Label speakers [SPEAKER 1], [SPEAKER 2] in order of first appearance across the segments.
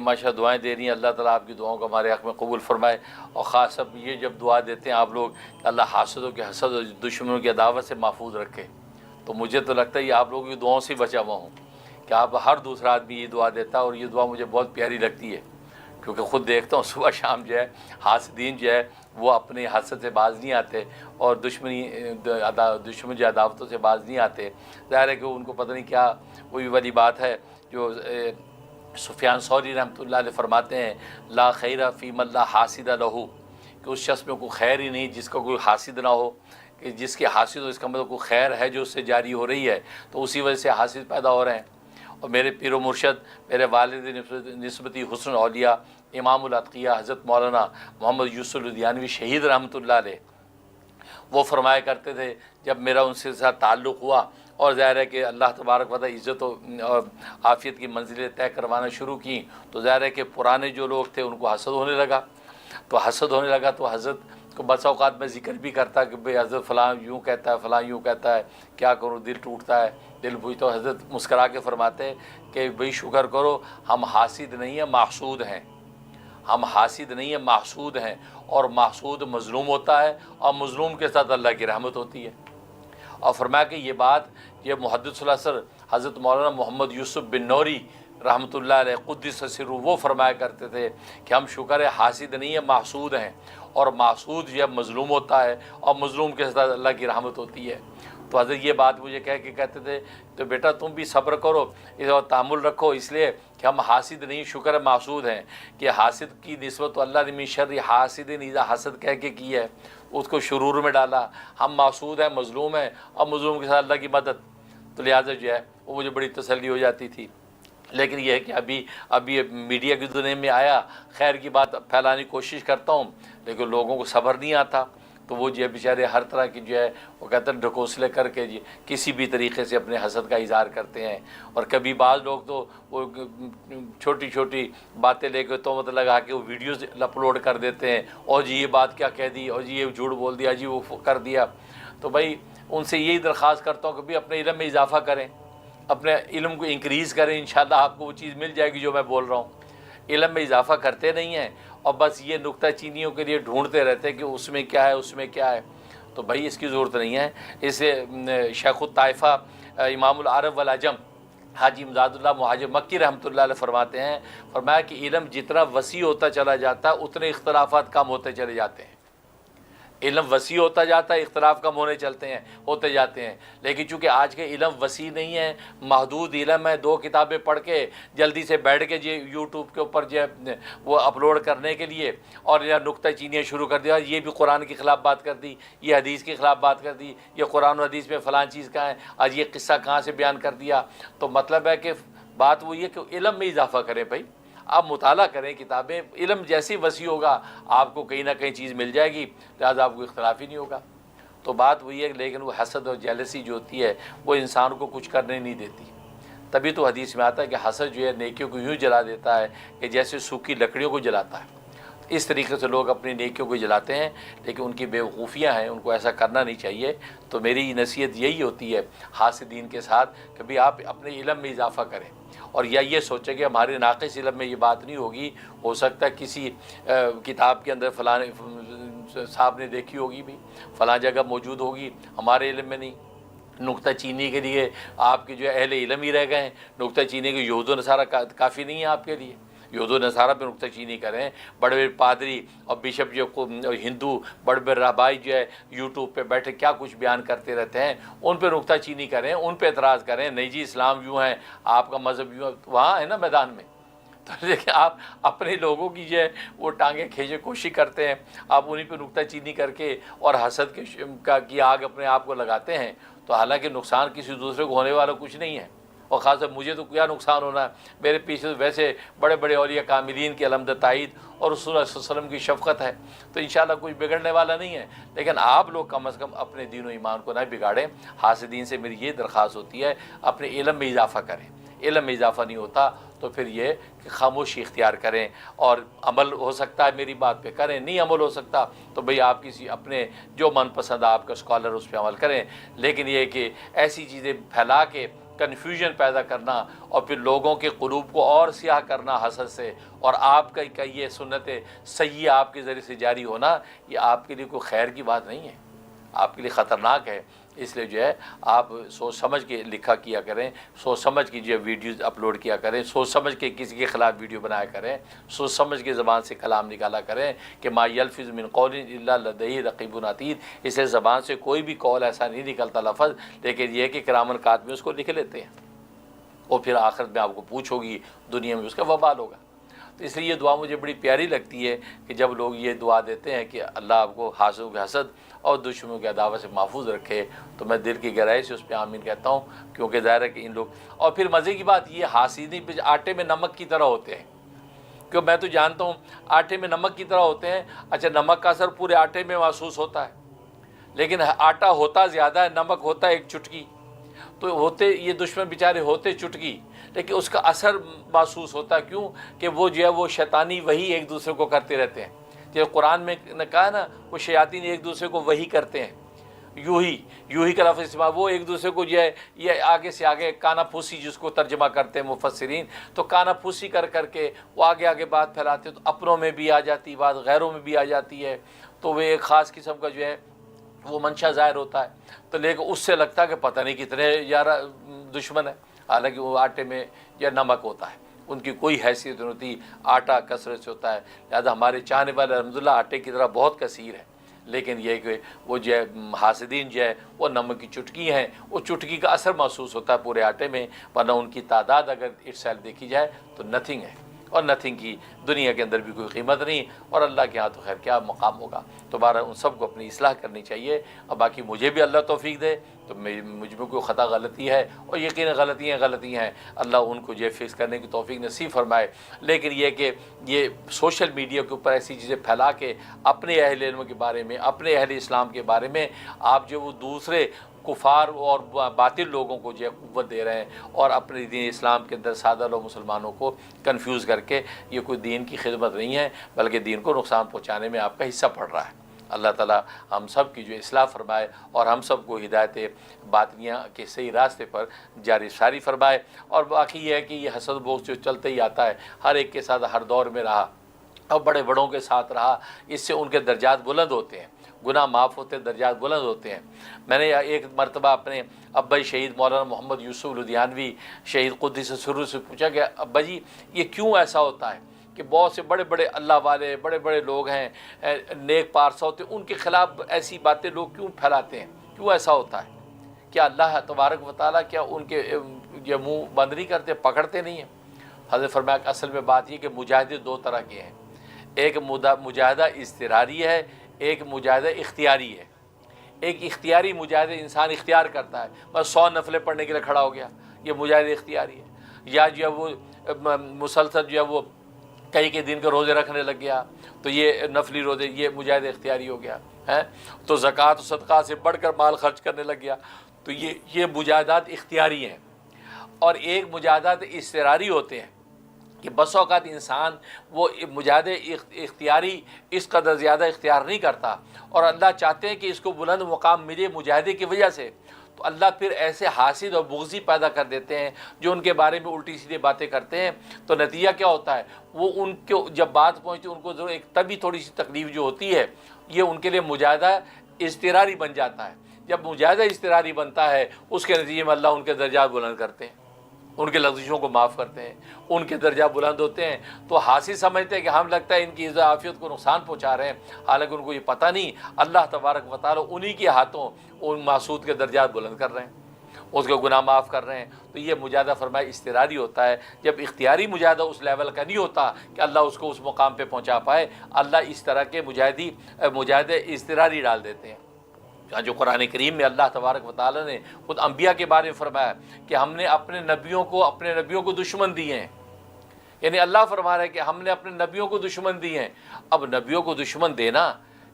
[SPEAKER 1] ماشاء دعائیں دے رہی ہیں، اللہ تعالیٰ آپ کی دعاؤں کو ہمارے حق میں قبول فرمائے۔ اور خاص اب یہ جب دعا دیتے ہیں آپ لوگ کہ اللہ حاسدوں کے حسد اور دشمنوں کی عداوت سے محفوظ رکھے، تو مجھے تو لگتا ہے یہ آپ لوگوں کی دعاؤں سے بچا ہوا ہوں کہ آپ ہر دوسرا آدمی یہ دعا دیتا ہے، اور یہ دعا مجھے بہت پیاری لگتی ہے، کیونکہ خود دیکھتا ہوں صبح شام جو ہے حاسدین جو ہے وہ اپنے حسد سے باز نہیں آتے، اور دشمن جو عداوتوں سے باز نہیں آتے۔ ظاہر ہے کہ ان کو پتہ نہیں کیا وہی والی بات ہے جو سفیان ثوری رحمۃ اللہ علیہ فرماتے ہیں، لا خیر فی من لا حاسد لہ، کہ اس شخص میں کوئی خیر ہی نہیں جس کا کوئی حاسد نہ ہو، کہ جس کے حاسد ہو اس کا مطلب کوئی خیر ہے جو اس سے جاری ہو رہی ہے، تو اسی وجہ سے حاسد پیدا ہو رہے ہیں۔ اور میرے پیر و مرشد، میرے والد نسبتی حسن اولیاء امام الاتقیاء حضرت مولانا محمد یوسف لدھیانوی شہید رحمۃ اللہ علیہ، وہ فرمایا کرتے تھے جب میرا ان سے ساتھ تعلق ہوا، اور ظاہر ہے کہ اللہ تبارک و تعالی عزت اور عافیت کی منزلیں طے کروانا شروع کی، تو ظاہر ہے کہ پرانے جو لوگ تھے ان کو حسد ہونے لگا، تو حضرت کو بس اوقات میں ذکر بھی کرتا کہ بھئی حضرت فلاں یوں کہتا ہے، فلاں یوں کہتا ہے، کیا کروں، دل ٹوٹتا ہے، دل پوچھتا۔ تو حضرت مسکرا کے فرماتے کہ بھئی شکر کرو، ہم حاسد نہیں ہیں، محسود ہیں، ہم حاسد نہیں ہیں، محسود ہیں، اور محسود مظلوم ہوتا ہے، اور مظلوم کے ساتھ اللہ کی رحمت ہوتی ہے۔ اور فرمایا کہ یہ بات یہ محدث الاثر حضرت مولانا محمد یوسف بن نوری رحمۃ اللہ علیہ قدس سرہ وہ فرمایا کرتے تھے کہ ہم شکر ہے حاسد نہیں ہیں، محسود ہیں، اور محسود جو ہے مظلوم ہوتا ہے، اور مظلوم کے ساتھ اللہ کی رحمت ہوتی ہے۔ تو حضرت یہ بات مجھے کہہ کے کہتے تھے تو بیٹا تم بھی صبر کرو، اس اور تحمل رکھو، اس لیے کہ ہم حاسد نہیں، شکر ہے محسود ہیں، کہ حاسد کی نسبت تو اللہ نے من شر حاسد اذا حسد کہہ کے کی ہے، اس کو شرور میں ڈالا۔ ہم محسود ہیں، مظلوم ہیں، اور مظلوم کے ساتھ اللہ کی مدد، تو لہٰذا جو ہے وہ مجھے بڑی تسلی ہو جاتی تھی۔ لیکن یہ ہے کہ ابھی میڈیا کی دنیا میں آیا، خیر کی بات پھیلانے کی کوشش کرتا ہوں، لیکن لوگوں کو صبر نہیں آتا، تو وہ جو ہے بیچارے ہر طرح کی جو ہے وہ کہتے ہیں ڈھکوسلے کر کے جی کسی بھی طریقے سے اپنے حسد کا اظہار کرتے ہیں۔ اور کبھی بعض لوگ تو وہ چھوٹی چھوٹی باتیں لے کے تہمت لگا کے وہ ویڈیوز اپلوڈ کر دیتے ہیں، اور جی یہ بات کیا کہہ دی، اور جی یہ جھوٹ بول دیا، جی وہ کر دیا۔ تو بھائی ان سے یہی درخواست کرتا ہوں کہ بھی اپنے علم میں اضافہ کریں، اپنے علم کو انکریز کریں، انشاءاللہ آپ کو وہ چیز مل جائے گی جو میں بول رہا ہوں۔ علم میں اضافہ کرتے نہیں ہیں، اور بس یہ نکتہ چینیوں کے لیے ڈھونڈتے رہتے ہیں کہ اس میں کیا ہے، اس میں کیا ہے۔ تو بھائی اس کی ضرورت نہیں ہے۔ اسے شیخ الطائفہ امام العرب والعجم حاجی امداد اللہ مہاجر مکی رحمۃ اللہ علیہ فرماتے ہیں، فرمایا کہ علم جتنا وسیع ہوتا چلا جاتا ہے اتنے اختلافات کم ہوتے چلے جاتے ہیں۔ علم وسیع ہوتا جاتا ہے، اختلاف کم ہوتے جاتے ہیں، لیکن چونکہ آج کے علم وسیع نہیں ہے، محدود علم ہے، 2 کتابیں پڑھ کے جلدی سے بیٹھ کے جو یوٹیوب کے اوپر جو ہے وہ اپلوڈ کرنے کے لیے، اور یا نکتہ چینیاں شروع کر دیا، یہ بھی قرآن کے خلاف بات کر دی، یہ حدیث کے خلاف بات کر دی، یہ قرآن و حدیث میں فلاں چیز کہاں ہے، آج یہ قصہ کہاں سے بیان کر دیا۔ تو مطلب ہے کہ بات وہ یہ کہ علم میں اضافہ کریں بھائی، آپ مطالعہ کریں کتابیں، علم جیسی وسیع ہوگا آپ کو کہیں نہ کہیں چیز مل جائے گی، لہٰذا آپ کو اختلاف ہی نہیں ہوگا۔ تو بات وہی ہے، لیکن وہ حسد اور جیلسی جو ہوتی ہے وہ انسان کو کچھ کرنے نہیں دیتی۔ تبھی تو حدیث میں آتا ہے کہ حسد جو ہے نیکیوں کو یوں جلا دیتا ہے کہ جیسے سوکھی لکڑیوں کو جلاتا ہے۔ اس طریقے سے لوگ اپنی نیکیوں کو جلاتے ہیں، لیکن ان کی بیوقوفیاں ہیں، ان کو ایسا کرنا نہیں چاہیے۔ تو میری نصیحت یہی ہوتی ہے حاسدین کے ساتھ کہ بھی آپ اپنے علم میں اضافہ کریں، اور یا یہ سوچیں کہ ہمارے ناقص علم میں یہ بات نہیں ہوگی، ہو سکتا ہے کسی کتاب کے اندر فلاں صاحب نے دیکھی ہوگی، بھی فلاں جگہ موجود ہوگی، ہمارے علم میں نہیں۔ نکتہ چینی کے لیے آپ کے جو اہل علم ہی رہ گئے ہیں، نکتہ چینی کے یہود و نصارہ کافی نہیں ہے آپ کے لیے، یہود و نصارہ پہ نکتہ چینی کریں۔ بڑے بڑے پادری اور بشپ جو ہندو بڑے بڑے رہبائی جو ہے یوٹیوب پہ بیٹھے کیا کچھ بیان کرتے رہتے ہیں، ان پہ نکتہ چینی کریں، ان پہ اعتراض کریں، نہیں جی اسلام یوں ہے، آپ کا مذہب یوں ہے، وہاں ہے نا میدان میں۔ تو دیکھیں آپ اپنے لوگوں کی جو ہے وہ ٹانگیں کھینچے کوشش کرتے ہیں، آپ انہیں پہ نکتہ چینی کر کے اور حسد کی آگ اپنے آپ کو لگاتے ہیں، تو حالانکہ نقصان کسی دوسرے کو ہونے والا کچھ نہیں ہے، اور خاص طور مجھے تو کیا نقصان ہونا ہے، میرے پیچھے ویسے بڑے بڑے اولیاء کاملین کی علمدہ تائید اور رسول اللہ صلی اللہ علیہ وسلم کی شفقت ہے، تو انشاءاللہ کچھ بگڑنے والا نہیں ہے۔ لیکن آپ لوگ کم از کم اپنے دین و ایمان کو نہ بگاڑیں۔ حاسدین سے میری یہ درخواست ہوتی ہے اپنے علم میں اضافہ کریں، علم میں اضافہ نہیں ہوتا تو پھر یہ کہ خاموشی اختیار کریں، اور عمل ہو سکتا ہے میری بات پہ کریں، نہیں عمل ہو سکتا تو بھئی آپ کسی اپنے جو من پسند آپ کا اسکالر اس پہ عمل کریں، لیکن یہ کہ ایسی چیزیں پھیلا کے کنفیوژن پیدا کرنا اور پھر لوگوں کے قلوب کو اور سیاہ کرنا حسد سے، اور آپ کا یہ سنت سیئہ آپ کے ذریعے سے جاری ہونا، یہ آپ کے لیے کوئی خیر کی بات نہیں ہے، آپ کے لیے خطرناک ہے۔ اس لیے جو ہے آپ سوچ سمجھ کے لکھا کیا کریں، سوچ سمجھ کے جو ویڈیوز اپلوڈ کیا کریں، سوچ سمجھ کے کسی کے خلاف ویڈیو بنایا کریں، سوچ سمجھ کے زبان سے کلام نکالا کریں کہ ما یلفظ من قول الا لدیہ رقیب عتید۔ اس لیے زبان سے کوئی بھی قول ایسا نہیں نکلتا لفظ، لیکن یہ کہ کرامن کاتبین اس کو لکھ لیتے ہیں، اور پھر آخرت میں آپ کو پوچھو گی، دنیا میں اس کا وبال ہوگا۔ تو اس لیے یہ دعا مجھے بڑی پیاری لگتی ہے کہ جب لوگ یہ دعا دیتے ہیں کہ اللہ آپ کو حاسدوں کے حسد اور دشمنوں کی عداوت سے محفوظ رکھے، تو میں دل کی گہرائی سے اس پہ آمین کہتا ہوں، کیونکہ ظاہر ہے کہ ان لوگ، اور پھر مزے کی بات یہ حاسدین پہ آٹے میں نمک کی طرح ہوتے ہیں، کیوں میں تو جانتا ہوں آٹے میں نمک کی طرح ہوتے ہیں۔ اچھا نمک کا اثر پورے آٹے میں محسوس ہوتا ہے، لیکن آٹا ہوتا زیادہ ہے، نمک ہوتا ہے ایک چٹکی، تو ہوتے یہ دشمن بیچارے ہوتے چٹکی، لیکن اس کا اثر محسوس ہوتا ہے، کیوں کہ وہ جو ہے وہ شیطانی وہی ایک دوسرے کو کرتے رہتے ہیں، جیسے قرآن میں نے کہا نا وہ شیاطین ایک دوسرے کو وہی کرتے ہیں، یوں ہی کا لفظ استعمال، وہ ایک دوسرے کو جو ہے یہ آگے سے آگے کانا پھوسی جس کو ترجمہ کرتے ہیں مفسرین، تو کانا پھوسی کر کے وہ آگے بات پھیلاتے، تو اپنوں میں بھی آ جاتی بات، غیروں میں بھی آ جاتی ہے، تو وہ ایک خاص قسم کا جو ہے وہ منشا ظاہر ہوتا ہے، تو لیکن اس سے لگتا ہے کہ پتہ نہیں کتنے یار دشمن ہے، حالانکہ وہ آٹے میں یا نمک ہوتا ہے، ان کی کوئی حیثیت نہیں ہوتی، آٹا کثرت سے ہوتا ہے، لہذا ہمارے چاہنے والے الحمدللہ آٹے کی طرح بہت کثیر ہے، لیکن یہ کہ وہ جو ہے حاسدین جو ہے وہ نمک کی چٹکی ہیں، وہ چٹکی کا اثر محسوس ہوتا ہے پورے آٹے میں، ورنہ ان کی تعداد اگر اٹ سیلف دیکھی جائے تو نتھنگ ہے، اور نتھنگ کی دنیا کے اندر بھی کوئی قیمت نہیں، اور اللہ کے ہاں تو خیر کیا مقام ہوگا۔ تو بہرحال ان سب کو اپنی اصلاح کرنی چاہیے، اور باقی مجھے بھی اللہ توفیق دے، تو مجھ میں کوئی خطا غلطی ہے، اور یقیناً غلطیاں ہیں، اللہ ان کو جو فکس کرنے کی توفیق نصیب فرمائے، لیکن یہ کہ یہ سوشل میڈیا کے اوپر ایسی چیزیں پھیلا کے اپنے اہل علم کے بارے میں، اپنے اہل اسلام کے بارے میں آپ جو وہ دوسرے کفار اور باطل لوگوں کو جو ہے قوت دے رہے ہیں، اور اپنے دین اسلام کے اندر سادہ لوگ مسلمانوں کو کنفیوز کر کے، یہ کوئی دین کی خدمت نہیں ہے، بلکہ دین کو نقصان پہنچانے میں آپ کا حصہ پڑ رہا ہے۔ اللہ تعالیٰ ہم سب کی جو اصلاح فرمائے، اور ہم سب کو ہدایت باطنیہ کے صحیح راستے پر جاری ساری فرمائے۔ اور باقی یہ ہے کہ یہ حسد بغض جو چلتے ہی آتا ہے، ہر ایک کے ساتھ ہر دور میں رہا، اور بڑے بڑوں کے ساتھ رہا، اس سے ان کے درجات بلند ہوتے ہیں، گناہ معاف ہوتے ہیں، درجات بلند ہوتے ہیں۔ میں نے ایک مرتبہ اپنے ابا شہید مولانا محمد یوسف لدھیانوی شہید قدس سرور سے پوچھا کہ ابا جی یہ کیوں ایسا ہوتا ہے کہ بہت سے بڑے بڑے اللہ والے بڑے بڑے لوگ ہیں، نیک پارسا ہوتے ہیں، ان کے خلاف ایسی باتیں لوگ کیوں پھیلاتے ہیں، کیوں ایسا ہوتا ہے؟ کیا اللہ تبارک و تعالیٰ کیا ان کے یہ منہ بند نہیں کرتے، پکڑتے نہیں ہیں؟ حضرت فرمایا کہ اصل میں بات یہ کہ مجاہدے دو طرح کے ہیں، ایک مجاہدہ اضطراری ہے، ایک مجاہدہ اختیاری ہے۔ ایک اختیاری مجاہدہ انسان اختیار کرتا ہے، بس 100 نفلیں پڑھنے کے لیے کھڑا ہو گیا، یہ مجاہدہ اختیاری ہے۔ یا جو ہے وہ مسلسل جو ہے وہ کئی دن کے روزے رکھنے لگ گیا، تو یہ نفلی روزے، یہ مجاہدہ اختیاری ہو گیا ہے۔ تو زکوٰۃ و صدقات سے بڑھ کر مال خرچ کرنے لگ گیا، تو یہ مجاہدات اختیاری ہیں۔ اور ایک مجاہدات اضطراری ہوتے ہیں کہ بس اوقات انسان وہ مجاہدہ اختیاری اس قدر زیادہ اختیار نہیں کرتا، اور اللہ چاہتے ہیں کہ اس کو بلند مقام ملے مجاہدے کی وجہ سے، تو اللہ پھر ایسے حاسد اور بغضی پیدا کر دیتے ہیں جو ان کے بارے میں الٹی سیدھی باتیں کرتے ہیں۔ تو نتیجہ کیا ہوتا ہے، وہ ان کو جب بات پہنچتی ان کو ضرور ایک طبی تھوڑی سی تکلیف جو ہوتی ہے، یہ ان کے لیے مجاہدہ اضطراری بن جاتا ہے۔ جب مجاہدہ اضطراری بنتا ہے، اس کے نتیجے میں اللہ ان کے درجات بلند کرتے ہیں، ان کے لغزشوں کو معاف کرتے ہیں، ان کے درجات بلند ہوتے ہیں۔ تو حاصل سمجھتے ہیں کہ ہم لگتا ہے ان کی عزت عافیت کو نقصان پہنچا رہے ہیں، حالانکہ ان کو یہ پتہ نہیں اللہ تبارک و تعالیٰ انہی کے ہاتھوں ان معصوم کے درجات بلند کر رہے ہیں، اس کے گناہ معاف کر رہے ہیں۔ تو یہ مجاہدہ فرمایا اضطراری ہوتا ہے۔ جب اختیاری مجاہدہ اس لیول کا نہیں ہوتا کہ اللہ اس کو اس مقام پہ پہنچا پائے، اللہ اس طرح کے مجاہدے اضطراری ڈال دیتے ہیں۔ جو قرآن کریم میں اللہ تبارک و تعالیٰ نے خود انبیاء کے بارے میں فرمایا کہ ہم نے اپنے نبیوں کو دشمن دیے ہیں، یعنی اللہ فرما رہا ہے کہ ہم نے اپنے نبیوں کو دشمن دیے ہیں۔ اب نبیوں کو دشمن دینا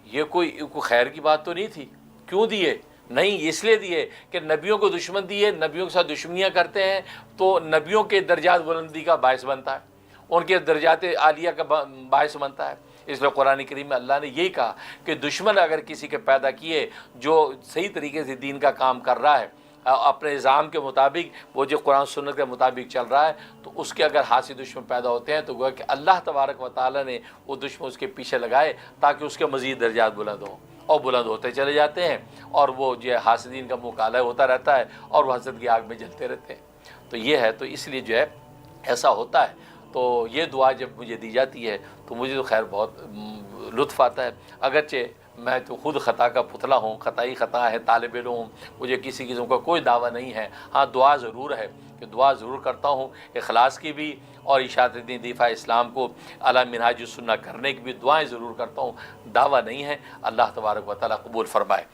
[SPEAKER 1] یہ کوئی خیر کی بات تو نہیں تھی، کیوں دیے؟ نہیں، اس لیے دیے کہ نبیوں کو دشمن دیے، نبیوں کے ساتھ دشمنیاں کرتے ہیں، تو نبیوں کے درجات بلندی کا باعث بنتا ہے، ان کے درجات عالیہ کا باعث بنتا ہے۔ اس لیے قرآن کریم میں اللہ نے یہی کہا کہ دشمن اگر کسی کے پیدا کیے جو صحیح طریقے سے دین کا کام کر رہا ہے، اپنے نظام کے مطابق وہ جو قرآن سنت کے مطابق چل رہا ہے تو اس کے اگر حاصل دشمن پیدا ہوتے ہیں تو گویا کہ اللہ تبارک و تعالیٰ نے وہ دشمن اس کے پیچھے لگائے تاکہ اس کے مزید درجات بلند ہوں، اور بلند ہوتے چلے جاتے ہیں، اور وہ جو ہے حاسدین کا مکالہ ہوتا رہتا ہے اور وہ حسد کی آگ میں جلتے رہتے ہیں۔ تو یہ ہے، تو اس لیے جو ہے ایسا ہوتا ہے۔ تو یہ دعا جب مجھے دی جاتی ہے تو مجھے تو خیر بہت لطف آتا ہے، اگرچہ میں تو خود خطا کا پتلا ہوں، خطائی خطا ہے، طالب علم ہوں، مجھے کسی قسم کا کوئی دعویٰ نہیں ہے۔ ہاں دعا ضرور ہے کہ دعا ضرور کرتا ہوں، اخلاص کی بھی اور اشاعت دین دفاع اسلام کو علی منہاج السنہ کرنے کی بھی دعائیں ضرور کرتا ہوں، دعویٰ نہیں ہے۔ اللہ تبارک و تعالیٰ قبول فرمائے۔